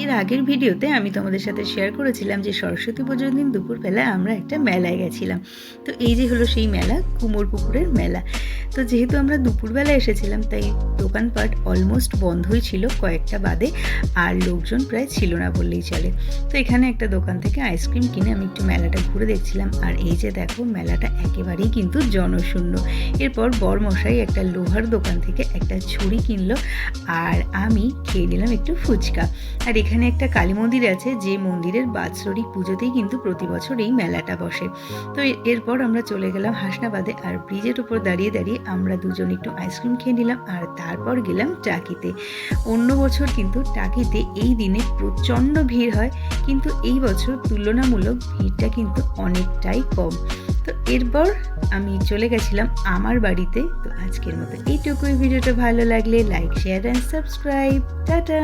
এর আগের ভিডিওতে আমি তোমাদের সাথে শেয়ার করেছিলাম যে সরস্বতী পুজোর দিন দুপুরবেলায় আমরা একটা মেলায় গেছিলাম। তো এই যে হলো সেই মেলা, কুমোরপুকুরের মেলা। তো যেহেতু আমরা দুপুরবেলা এসেছিলাম তাই দোকানপাট অলমোস্ট বন্ধই ছিল কয়েকটা বাদে, আর লোকজন প্রায় ছিল না বললেই চলে। তো এখানে একটা দোকান থেকে আইসক্রিম কিনে আমি একটু মেলাটা ঘুরে দেখছিলাম, আর এই যে দেখো মেলাটা একেবারেই কিন্তু জনশূন্য। এরপর বরমশাই একটা লোহার দোকান থেকে একটা ছুরি কিনলো, আর আমি খেয়ে নিলাম একটু ফুচকা। আর এখানে একটা কালী মন্দির আছে, যে মন্দিরের বাৎসরিক পুজোতেই কিন্তু প্রতি বছর এই মেলাটা বসে। তো এরপর আমরা চলে গেলাম হাসনাবাদে, আর ব্রিজের উপর দাঁড়িয়ে দাঁড়িয়ে আমরা দুজন একটু আইসক্রিম খেয়ে নিলাম, আর তারপর গেলাম টাকিতে। অন্য বছর কিন্তু টাকিতে এই দিনে প্রচণ্ড ভিড় হয়, কিন্তু এই বছর তুলনামূলক ভিড়টা কিন্তু অনেকটাই কম। তো এরপর আমি চলে গেছিলাম আমার বাড়িতে। তো আজকের মতো এইটুকুই। ভিডিওটা ভালো লাগলে like, share and subscribe. Tata.